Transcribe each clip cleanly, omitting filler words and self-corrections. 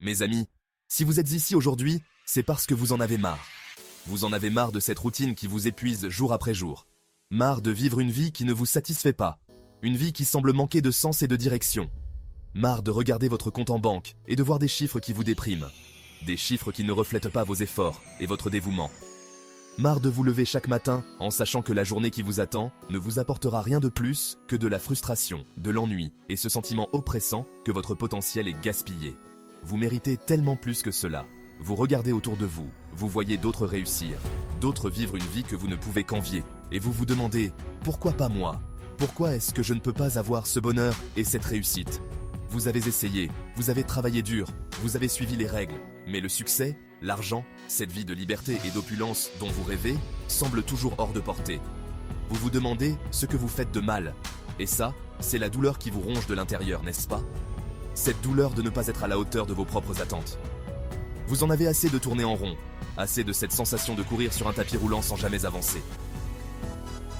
Mes amis, si vous êtes ici aujourd'hui, c'est parce que vous en avez marre. Vous en avez marre de cette routine qui vous épuise jour après jour. Marre de vivre une vie qui ne vous satisfait pas. Une vie qui semble manquer de sens et de direction. Marre de regarder votre compte en banque et de voir des chiffres qui vous dépriment. Des chiffres qui ne reflètent pas vos efforts et votre dévouement. Marre de vous lever chaque matin en sachant que la journée qui vous attend ne vous apportera rien de plus que de la frustration, de l'ennui et ce sentiment oppressant que votre potentiel est gaspillé. Vous méritez tellement plus que cela. Vous regardez autour de vous, vous voyez d'autres réussir, d'autres vivre une vie que vous ne pouvez qu'envier, et vous vous demandez « Pourquoi pas moi ? Pourquoi est-ce que je ne peux pas avoir ce bonheur et cette réussite ?» Vous avez essayé, vous avez travaillé dur, vous avez suivi les règles, mais le succès, l'argent, cette vie de liberté et d'opulence dont vous rêvez, semble toujours hors de portée. Vous vous demandez ce que vous faites de mal, et ça, c'est la douleur qui vous ronge de l'intérieur, n'est-ce pas ? Cette douleur de ne pas être à la hauteur de vos propres attentes. Vous en avez assez de tourner en rond, assez de cette sensation de courir sur un tapis roulant sans jamais avancer.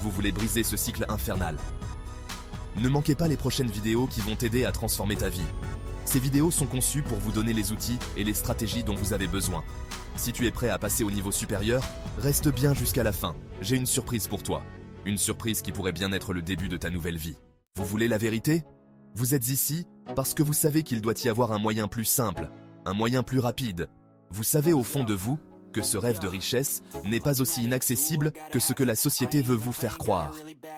Vous voulez briser ce cycle infernal. Ne manquez pas les prochaines vidéos qui vont t'aider à transformer ta vie. Ces vidéos sont conçues pour vous donner les outils et les stratégies dont vous avez besoin. Si tu es prêt à passer au niveau supérieur, reste bien jusqu'à la fin. J'ai une surprise pour toi. Une surprise qui pourrait bien être le début de ta nouvelle vie. Vous voulez la vérité ? Vous êtes ici parce que vous savez qu'il doit y avoir un moyen plus simple, un moyen plus rapide. Vous savez au fond de vous que ce rêve de richesse n'est pas aussi inaccessible que ce que la société veut vous faire croire.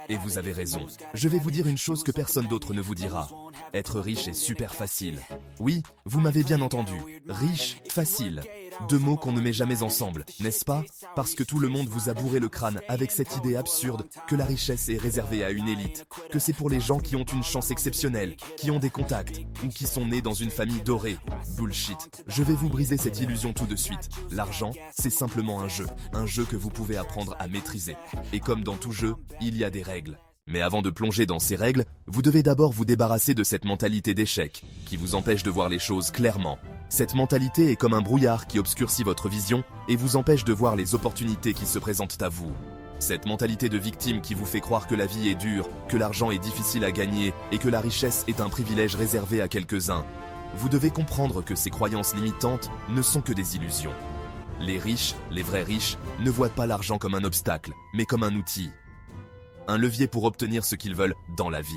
Et vous avez raison. Je vais vous dire une chose que personne d'autre ne vous dira. Être riche est super facile. Oui, vous m'avez bien entendu. Riche, facile. Deux mots qu'on ne met jamais ensemble, n'est-ce pas ? Parce que tout le monde vous a bourré le crâne avec cette idée absurde que la richesse est réservée à une élite, que c'est pour les gens qui ont une chance exceptionnelle, qui ont des contacts, ou qui sont nés dans une famille dorée. Bullshit. Je vais vous briser cette illusion tout de suite. L'argent, c'est simplement un jeu que vous pouvez apprendre à maîtriser. Et comme dans tout jeu, il y a des règles. Mais avant de plonger dans ces règles, vous devez d'abord vous débarrasser de cette mentalité d'échec, qui vous empêche de voir les choses clairement. Cette mentalité est comme un brouillard qui obscurcit votre vision et vous empêche de voir les opportunités qui se présentent à vous. Cette mentalité de victime qui vous fait croire que la vie est dure, que l'argent est difficile à gagner et que la richesse est un privilège réservé à quelques-uns. Vous devez comprendre que ces croyances limitantes ne sont que des illusions. Les riches, les vrais riches, ne voient pas l'argent comme un obstacle, mais comme un outil. Un levier pour obtenir ce qu'ils veulent dans la vie.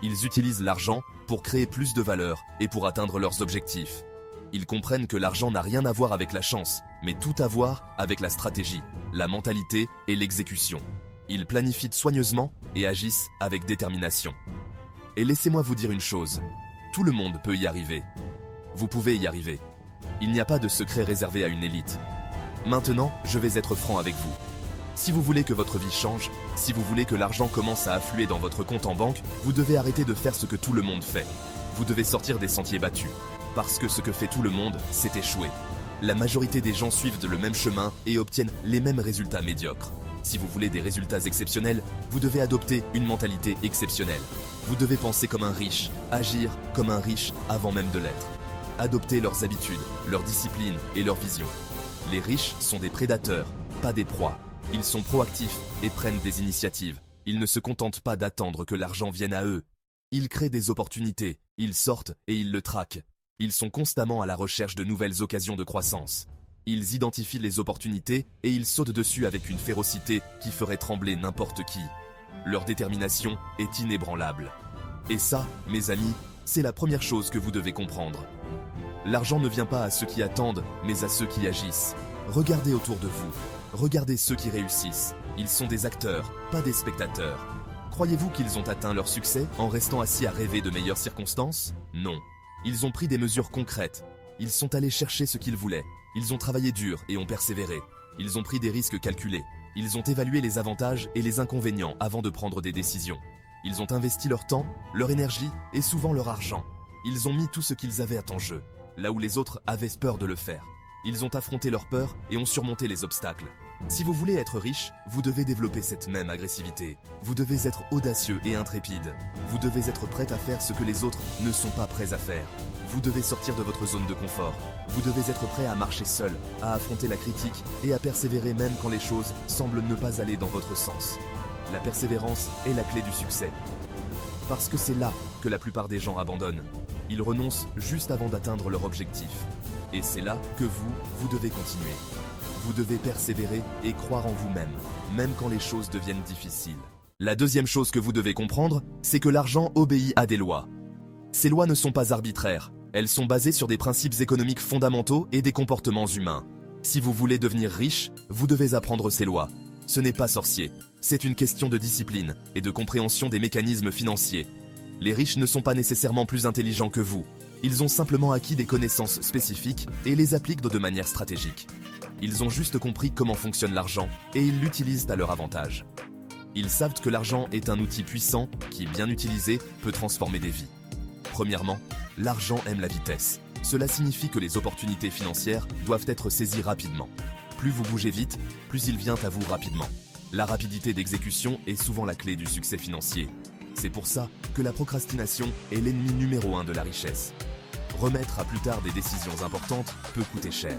Ils utilisent l'argent pour créer plus de valeur et pour atteindre leurs objectifs. Ils comprennent que l'argent n'a rien à voir avec la chance, mais tout à voir avec la stratégie, la mentalité et l'exécution. Ils planifient soigneusement et agissent avec détermination. Et laissez-moi vous dire une chose, tout le monde peut y arriver. Vous pouvez y arriver. Il n'y a pas de secret réservé à une élite. Maintenant, je vais être franc avec vous. Si vous voulez que votre vie change, si vous voulez que l'argent commence à affluer dans votre compte en banque, vous devez arrêter de faire ce que tout le monde fait. Vous devez sortir des sentiers battus. Parce que ce que fait tout le monde, c'est échouer. La majorité des gens suivent le même chemin et obtiennent les mêmes résultats médiocres. Si vous voulez des résultats exceptionnels, vous devez adopter une mentalité exceptionnelle. Vous devez penser comme un riche, agir comme un riche avant même de l'être. Adopter leurs habitudes, leur discipline et leur vision. Les riches sont des prédateurs, pas des proies. Ils sont proactifs et prennent des initiatives. Ils ne se contentent pas d'attendre que l'argent vienne à eux. Ils créent des opportunités, ils sortent et ils le traquent. Ils sont constamment à la recherche de nouvelles occasions de croissance. Ils identifient les opportunités et ils sautent dessus avec une férocité qui ferait trembler n'importe qui. Leur détermination est inébranlable. Et ça, mes amis, c'est la première chose que vous devez comprendre. L'argent ne vient pas à ceux qui attendent, mais à ceux qui agissent. Regardez autour de vous. Regardez ceux qui réussissent. Ils sont des acteurs, pas des spectateurs. Croyez-vous qu'ils ont atteint leur succès en restant assis à rêver de meilleures circonstances ? Non. Ils ont pris des mesures concrètes. Ils sont allés chercher ce qu'ils voulaient. Ils ont travaillé dur et ont persévéré. Ils ont pris des risques calculés. Ils ont évalué les avantages et les inconvénients avant de prendre des décisions. Ils ont investi leur temps, leur énergie et souvent leur argent. Ils ont mis tout ce qu'ils avaient en jeu, là où les autres avaient peur de le faire. Ils ont affronté leurs peurs et ont surmonté les obstacles. Si vous voulez être riche, vous devez développer cette même agressivité. Vous devez être audacieux et intrépide. Vous devez être prêt à faire ce que les autres ne sont pas prêts à faire. Vous devez sortir de votre zone de confort. Vous devez être prêt à marcher seul, à affronter la critique et à persévérer même quand les choses semblent ne pas aller dans votre sens. La persévérance est la clé du succès. Parce que c'est là que la plupart des gens abandonnent. Ils renoncent juste avant d'atteindre leur objectif. Et c'est là que vous devez continuer. Vous devez persévérer et croire en vous-même, même quand les choses deviennent difficiles. La deuxième chose que vous devez comprendre, c'est que l'argent obéit à des lois. Ces lois ne sont pas arbitraires, elles sont basées sur des principes économiques fondamentaux et des comportements humains. Si vous voulez devenir riche, vous devez apprendre ces lois. Ce n'est pas sorcier, c'est une question de discipline et de compréhension des mécanismes financiers. Les riches ne sont pas nécessairement plus intelligents que vous. Ils ont simplement acquis des connaissances spécifiques et les appliquent de manière stratégique. Ils ont juste compris comment fonctionne l'argent et ils l'utilisent à leur avantage. Ils savent que l'argent est un outil puissant qui, bien utilisé, peut transformer des vies. Premièrement, l'argent aime la vitesse. Cela signifie que les opportunités financières doivent être saisies rapidement. Plus vous bougez vite, plus il vient à vous rapidement. La rapidité d'exécution est souvent la clé du succès financier. C'est pour ça que la procrastination est l'ennemi numéro 1 de la richesse. Remettre à plus tard des décisions importantes peut coûter cher.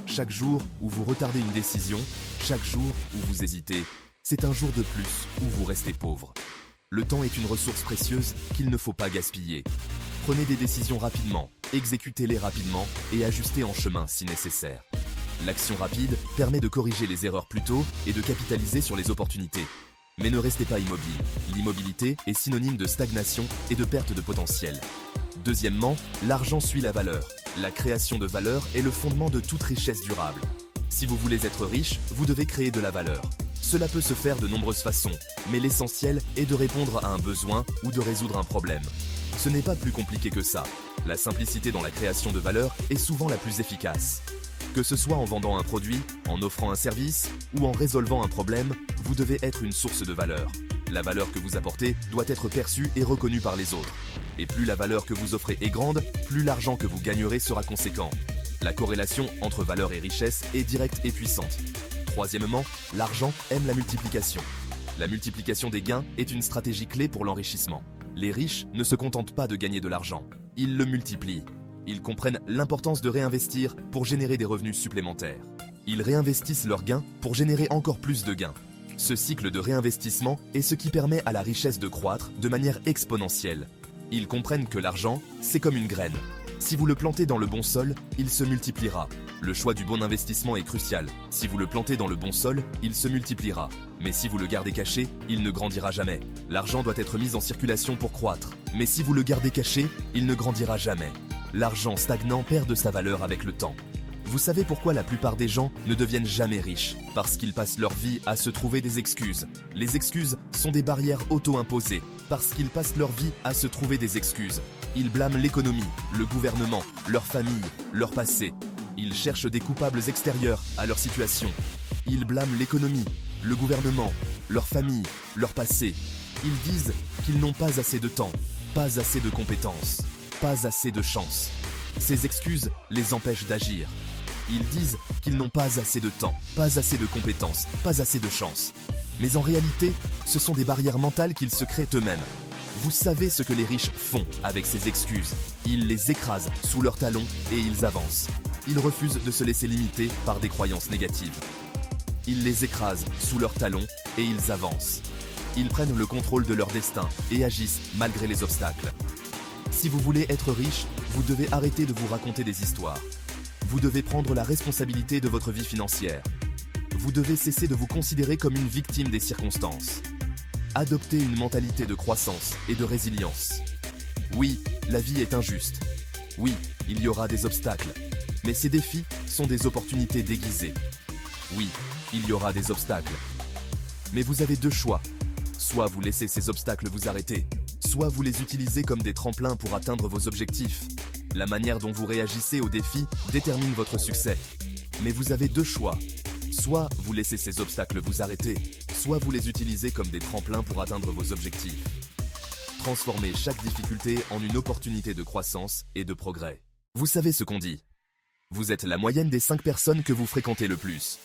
Chaque jour où vous retardez une décision, chaque jour où vous hésitez, c'est un jour de plus où vous restez pauvre. Le temps est une ressource précieuse qu'il ne faut pas gaspiller. Prenez des décisions rapidement, exécutez-les rapidement et ajustez en chemin si nécessaire. L'action rapide permet de corriger les erreurs plus tôt et de capitaliser sur les opportunités. Mais ne restez pas immobile. L'immobilité est synonyme de stagnation et de perte de potentiel. Deuxièmement, l'argent suit la valeur. La création de valeur est le fondement de toute richesse durable. Si vous voulez être riche, vous devez créer de la valeur. Cela peut se faire de nombreuses façons, mais l'essentiel est de répondre à un besoin ou de résoudre un problème. Ce n'est pas plus compliqué que ça. La simplicité dans la création de valeur est souvent la plus efficace. Que ce soit en vendant un produit, en offrant un service ou en résolvant un problème, vous devez être une source de valeur. La valeur que vous apportez doit être perçue et reconnue par les autres. Et plus la valeur que vous offrez est grande, plus l'argent que vous gagnerez sera conséquent. La corrélation entre valeur et richesse est directe et puissante. Troisièmement, l'argent aime la multiplication. La multiplication des gains est une stratégie clé pour l'enrichissement. Les riches ne se contentent pas de gagner de l'argent, ils le multiplient. Ils comprennent l'importance de réinvestir pour générer des revenus supplémentaires. Ils réinvestissent leurs gains pour générer encore plus de gains. Ce cycle de réinvestissement est ce qui permet à la richesse de croître de manière exponentielle. Ils comprennent que l'argent, c'est comme une graine. Si vous le plantez dans le bon sol, il se multipliera. Le choix du bon investissement est crucial. Si vous le plantez dans le bon sol, il se multipliera. Mais si vous le gardez caché, il ne grandira jamais. L'argent doit être mis en circulation pour croître. Mais si vous le gardez caché, il ne grandira jamais. L'argent stagnant perd de sa valeur avec le temps. Vous savez pourquoi la plupart des gens ne deviennent jamais riches? Parce qu'ils passent leur vie à se trouver des excuses. Les excuses sont des barrières auto-imposées. Parce qu'ils passent leur vie à se trouver des excuses. Ils blâment l'économie, le gouvernement, leur famille, leur passé. Ils cherchent des coupables extérieurs à leur situation. Ils blâment l'économie, le gouvernement, leur famille, leur passé. Ils disent qu'ils n'ont pas assez de temps, pas assez de compétences, pas assez de chance. Ces excuses les empêchent d'agir. Ils disent qu'ils n'ont pas assez de temps, pas assez de compétences, pas assez de chance. Mais en réalité, ce sont des barrières mentales qu'ils se créent eux-mêmes. Vous savez ce que les riches font avec ces excuses. Ils les écrasent sous leurs talons et ils avancent. Ils refusent de se laisser limiter par des croyances négatives. Ils les écrasent sous leurs talons et ils avancent. Ils prennent le contrôle de leur destin et agissent malgré les obstacles. Si vous voulez être riche, vous devez arrêter de vous raconter des histoires. Vous devez prendre la responsabilité de votre vie financière. Vous devez cesser de vous considérer comme une victime des circonstances. Adoptez une mentalité de croissance et de résilience. Oui, la vie est injuste. Oui, il y aura des obstacles. Mais ces défis sont des opportunités déguisées. Oui, il y aura des obstacles. Mais vous avez deux choix. Soit vous laissez ces obstacles vous arrêter, soit vous les utilisez comme des tremplins pour atteindre vos objectifs. La manière dont vous réagissez aux défis détermine votre succès. Mais vous avez deux choix. Soit vous laissez ces obstacles vous arrêter, soit vous les utilisez comme des tremplins pour atteindre vos objectifs. Transformez chaque difficulté en une opportunité de croissance et de progrès. Vous savez ce qu'on dit. Vous êtes la moyenne des 5 personnes que vous fréquentez le plus.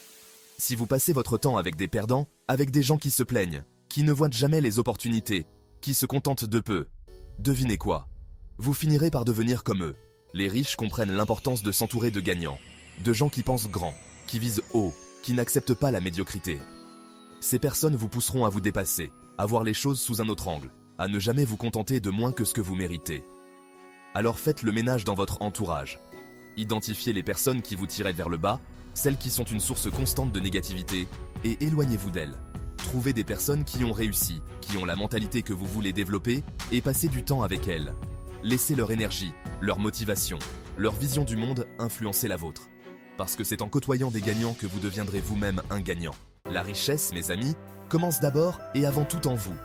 Si vous passez votre temps avec des perdants, avec des gens qui se plaignent, qui ne voient jamais les opportunités, qui se contentent de peu, devinez quoi? Vous finirez par devenir comme eux. Les riches comprennent l'importance de s'entourer de gagnants, de gens qui pensent grand, qui visent haut, qui n'acceptent pas la médiocrité. Ces personnes vous pousseront à vous dépasser, à voir les choses sous un autre angle, à ne jamais vous contenter de moins que ce que vous méritez. Alors faites le ménage dans votre entourage. Identifiez les personnes qui vous tirent vers le bas, celles qui sont une source constante de négativité, et éloignez-vous d'elles. Trouvez des personnes qui ont réussi, qui ont la mentalité que vous voulez développer, et passez du temps avec elles. Laissez leur énergie, leur motivation, leur vision du monde influencer la vôtre. Parce que c'est en côtoyant des gagnants que vous deviendrez vous-même un gagnant. La richesse, mes amis, commence d'abord et avant tout en vous.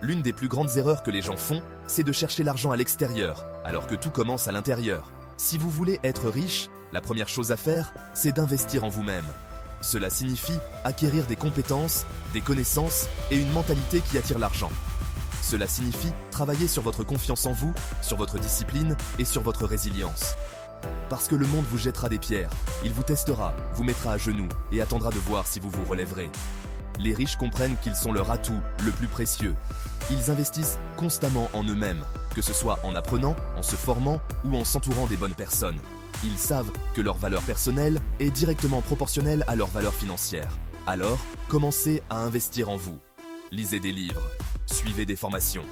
L'une des plus grandes erreurs que les gens font, c'est de chercher l'argent à l'extérieur, alors que tout commence à l'intérieur. Si vous voulez être riche, la première chose à faire, c'est d'investir en vous-même. Cela signifie acquérir des compétences, des connaissances et une mentalité qui attire l'argent. Cela signifie travailler sur votre confiance en vous, sur votre discipline et sur votre résilience. Parce que le monde vous jettera des pierres, il vous testera, vous mettra à genoux et attendra de voir si vous vous relèverez. Les riches comprennent qu'ils sont leur atout le plus précieux. Ils investissent constamment en eux-mêmes, que ce soit en apprenant, en se formant ou en s'entourant des bonnes personnes. Ils savent que leur valeur personnelle est directement proportionnelle à leur valeur financière. Alors, commencez à investir en vous. Lisez des livres, suivez des formations,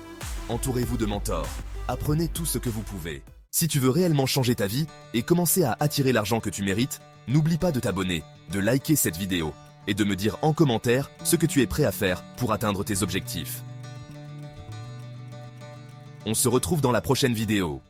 entourez-vous de mentors, apprenez tout ce que vous pouvez. Si tu veux réellement changer ta vie et commencer à attirer l'argent que tu mérites, n'oublie pas de t'abonner, de liker cette vidéo et de me dire en commentaire ce que tu es prêt à faire pour atteindre tes objectifs. On se retrouve dans la prochaine vidéo.